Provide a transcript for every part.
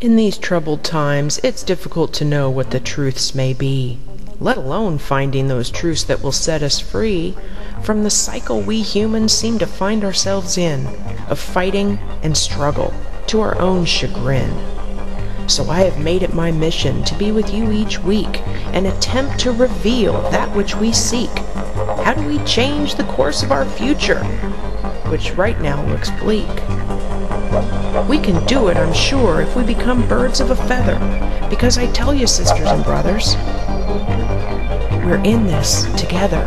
In these troubled times, it's difficult to know what the truths may be, let alone finding those truths that will set us free from the cycle we humans seem to find ourselves in, of fighting and struggle to our own chagrin. So I have made it my mission to be with you each week and attempt to reveal that which we seek. How do we change the course of our future, which right now looks bleak? We can do it, I'm sure, if we become birds of a feather, because I tell you, sisters and brothers, we're in this together.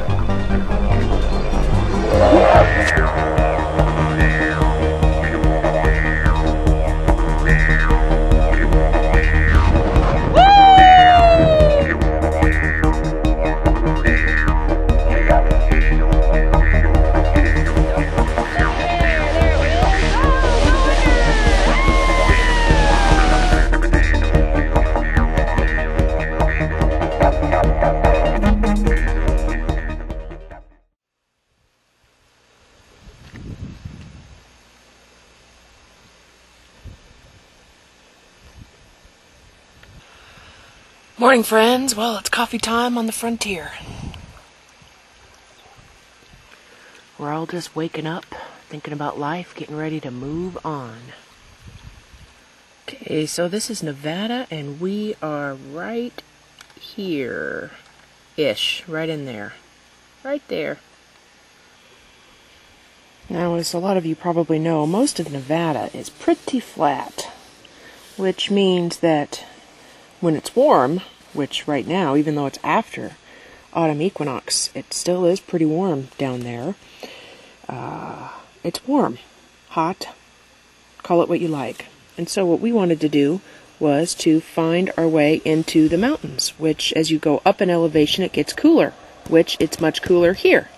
Morning, friends. Well, it's coffee time on the frontier. We're all just waking up, thinking about life, getting ready to move on. Okay, so this is Nevada, and we are right here-ish, right in there. Right there. Now, as a lot of you probably know, most of Nevada is pretty flat, which means that when it's warm, which right now, even though it's after autumn equinox, it still is pretty warm down there. It's warm, hot, call it what you like. And so what we wanted to do was to find our way into the mountains, which as you go up in elevation, it gets cooler, which it's much cooler here.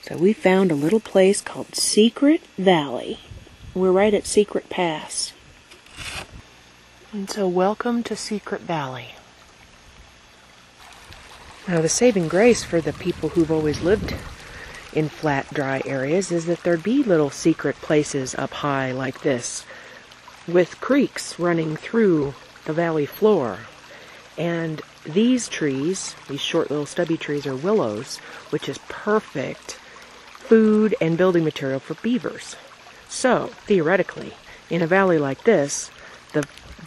So we found a little place called Secret Valley. We're right at Secret Pass. And so welcome to Secret Valley. Now the saving grace for the people who've always lived in flat, dry areas is that there'd be little secret places up high like this, with creeks running through the valley floor. And these trees, these short little stubby trees, are willows, which is perfect food and building material for beavers. So, theoretically, in a valley like this,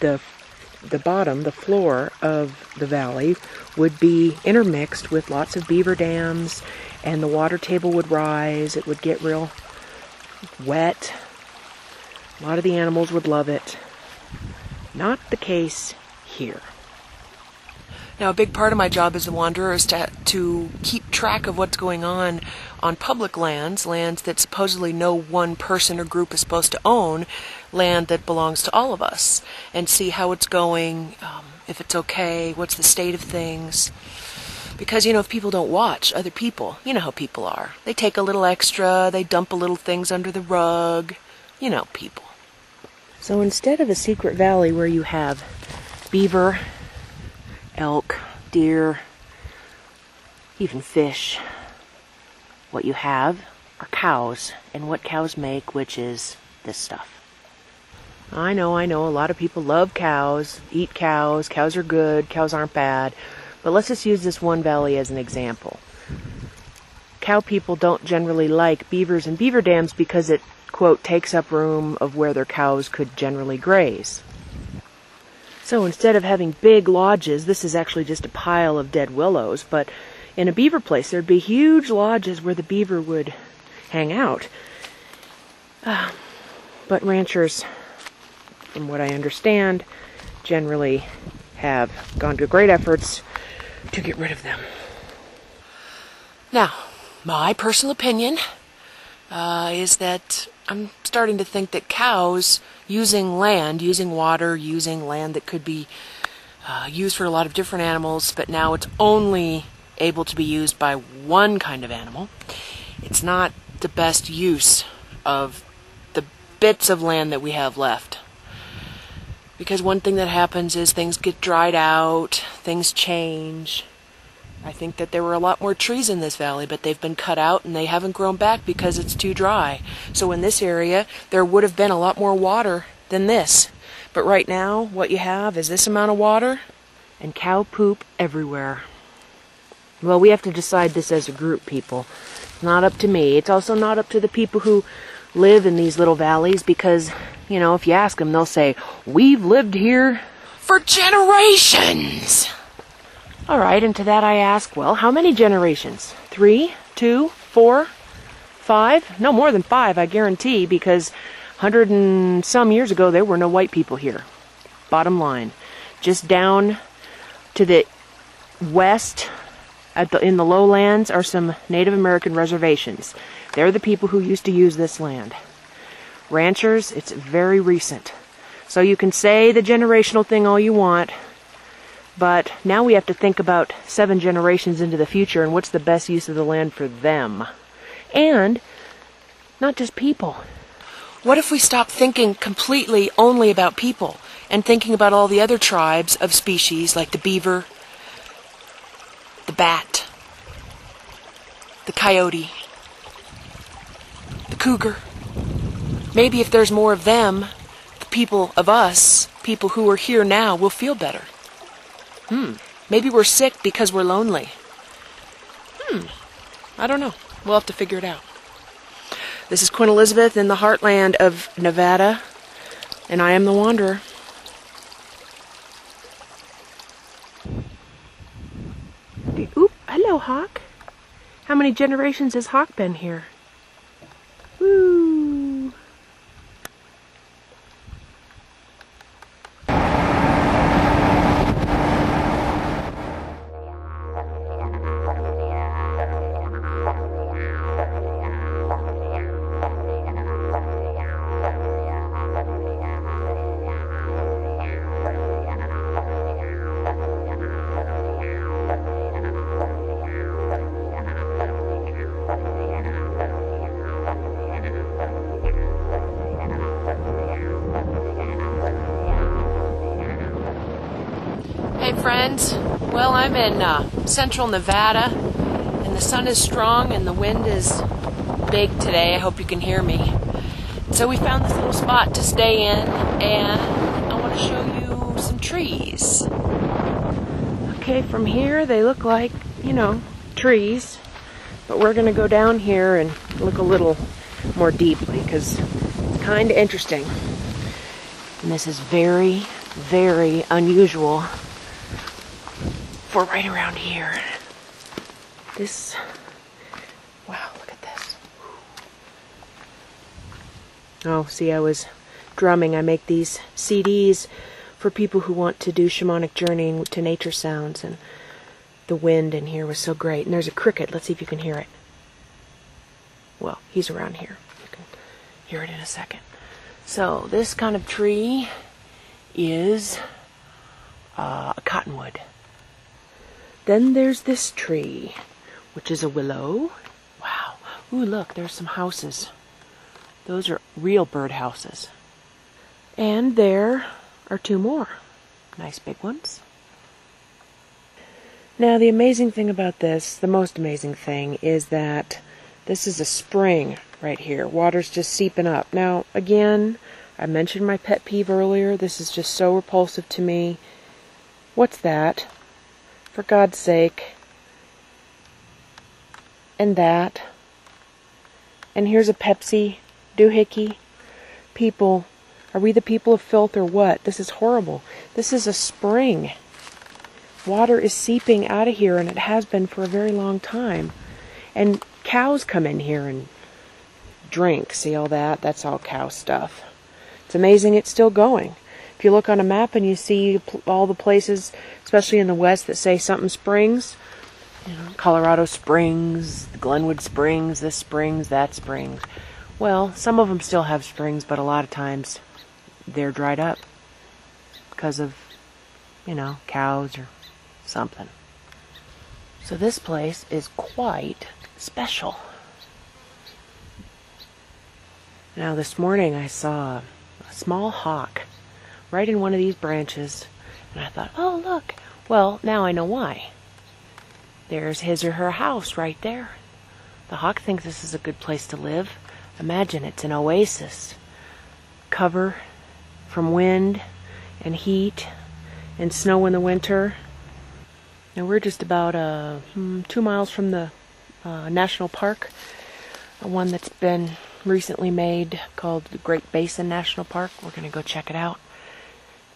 the bottom, the floor of the valley would be intermixed with lots of beaver dams, and the water table would rise. It would get real wet. A lot of the animals would love it. Not the case here. Now, a big part of my job as a wanderer is to keep track of what's going on public lands that supposedly no one person or group is supposed to own, land that belongs to all of us, and see how it's going, if it's okay, what's the state of things. Because, if people don't watch other people, you know how people are. They take a little extra, they dump a little things under the rug, people. So instead of a secret valley where you have beaver, elk, deer, even fish, what you have are cows, and what cows make, which is this stuff. I know, a lot of people love cows, eat cows, cows are good, cows aren't bad, but let's just use this one valley as an example. Cow people don't generally like beavers and beaver dams because it, quote, takes up room of where their cows could generally graze. So instead of having big lodges, this is actually just a pile of dead willows, but in a beaver place there'd be huge lodges where the beaver would hang out. But ranchers, from what I understand, generally have gone to great efforts to get rid of them. Now, my personal opinion is that I'm starting to think that cows using water, using land that could be used for a lot of different animals, but now it's only able to be used by one kind of animal. It's not the best use of the bits of land that we have left. Because one thing that happens is things get dried out, things change. I think that there were a lot more trees in this valley, but they've been cut out and they haven't grown back because it's too dry. So in this area, there would have been a lot more water than this. But right now, what you have is this amount of water and cow poop everywhere. Well, we have to decide this as a group, people. It's not up to me. It's also not up to the people who live in these little valleys because, you know, if you ask them, they'll say, we've lived here for generations. All right, and to that I ask, well, how many generations? 3, 2, 4, 5? No more than 5, I guarantee, because 100 and some years ago, there were no white people here. Bottom line. Just down to the west, in the lowlands, are some Native American reservations. They're the people who used to use this land. Ranchers, it's very recent. So you can say the generational thing all you want, but now we have to think about 7 generations into the future and what's the best use of the land for them. And not just people. What if we stop thinking completely only about people and thinking about all the other tribes of species like the beaver, the bat, the coyote, the cougar? Maybe if there's more of them, the people of us, people who are here now, will feel better. Maybe we're sick because we're lonely. I don't know. We'll have to figure it out. This is Quynn Elizabeth in the heartland of Nevada, and I am the Wanderer. Oop, hello, Hawk. How many generations has Hawk been here? Woo! Hey friends, well, I'm in central Nevada, and the sun is strong and the wind is big today. I hope you can hear me. So we found this little spot to stay in, and I want to show you some trees. Okay, from here they look like, you know, trees, but we're going to go down here and look a little more deeply because it's kind of interesting. And this is very, very unusual for right around here. This, wow, look at this. Oh, see, I was drumming. I make these CDs for people who want to do shamanic journeying to nature sounds, and the wind in here was so great. And there's a cricket. Let's see if you can hear it. Well, he's around here. You can hear it in a second. So this kind of tree is a cottonwood. Then there's this tree, which is a willow. Wow. Ooh, look, there's some houses. Those are real bird houses. And there are 2 more. Nice big ones. Now, the amazing thing about this, the most amazing thing, is that this is a spring right here. Water's just seeping up. Now, again, I mentioned my pet peeve earlier. This is just so repulsive to me. What's that? For God's sake. And that. And here's a Pepsi doohickey. People, are we the people of filth or what? This is horrible. This is a spring. Water is seeping out of here, and it has been for a very long time. And cows come in here and drink. See all that? That's all cow stuff. It's amazing it's still going. If you look on a map and you see all the places, especially in the west, that say something springs, you know, Colorado Springs, Glenwood Springs, this springs, that springs. Well, some of them still have springs, but a lot of times they're dried up because of, you know, cows or something. So this place is quite special. Now this morning I saw a small hawk right in one of these branches, and I thought, oh look, well now I know why. There's his or her house right there. The hawk thinks this is a good place to live. Imagine it's an oasis. Cover from wind, and heat and snow in the winter. And we're just about 2 miles from the national park, one that's been recently made called the Great Basin National Park. We're going to go check it out.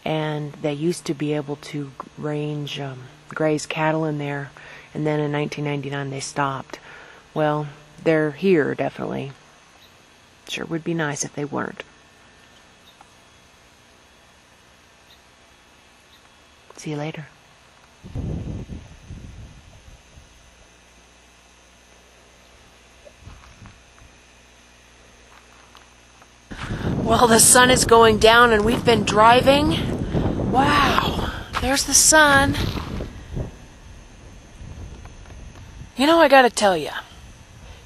And they used to be able to graze cattle in there, and then in 1999 they stopped. Well, they're here, definitely. Sure would be nice if they weren't. See you later. Well, the sun is going down and we've been driving. Wow, there's the sun. You know, I gotta tell you,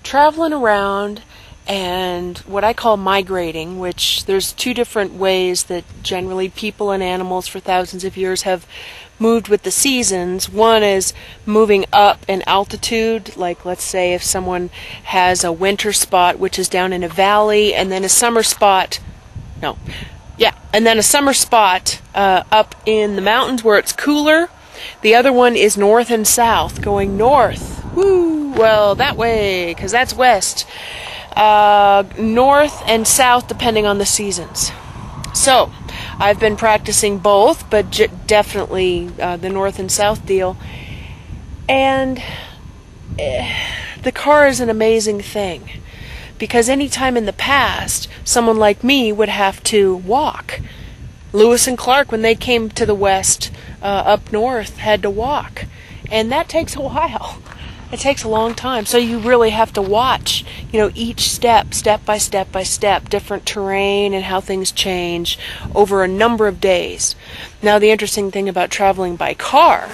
traveling around and what I call migrating, which there's two different ways that generally people and animals for thousands of years have moved with the seasons. One is moving up in altitude, like let's say if someone has a winter spot which is down in a valley, and then a summer spot, and then a summer spot up in the mountains where it's cooler. The other one is north and south, going north. Woo! Well, that way, because that's west. North and south depending on the seasons. So, I've been practicing both, but definitely the north and south deal. And the car is an amazing thing, because any time in the past, someone like me would have to walk. Lewis and Clark, when they came to the west, up north, had to walk. And that takes a while. It takes a long time. So you really have to watch, each step by step, different terrain and how things change over a number of days. Now, the interesting thing about traveling by car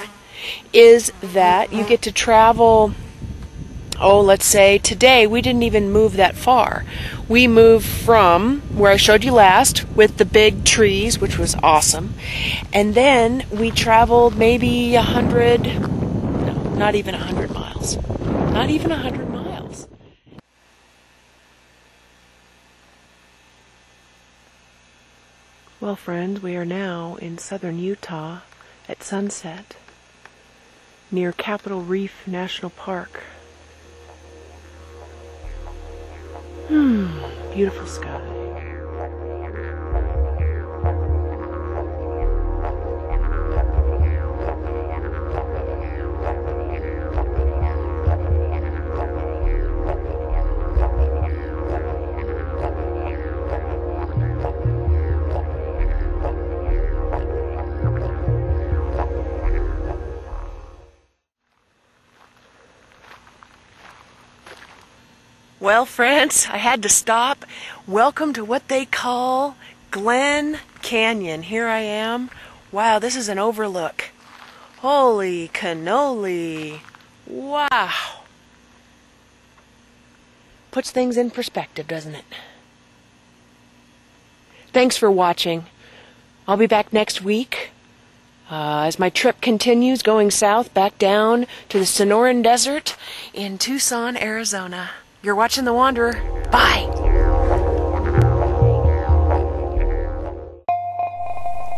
is that you get to travel, let's say today we didn't even move that far. We moved from where I showed you last with the big trees, which was awesome. And then we traveled maybe not even 100 miles. Not even 100 miles. Well, friends, we are now in southern Utah at sunset near Capitol Reef National Park. Beautiful sky. Well, friends, I had to stop. Welcome to what they call Glen Canyon. Here I am. Wow, this is an overlook. Holy cannoli. Wow. Puts things in perspective, doesn't it? Thanks for watching. I'll be back next week as my trip continues going south back down to the Sonoran Desert in Tucson, Arizona. You're watching The Wanderer. Bye.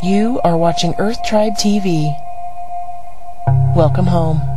You are watching Earth Tribe TV. Welcome home.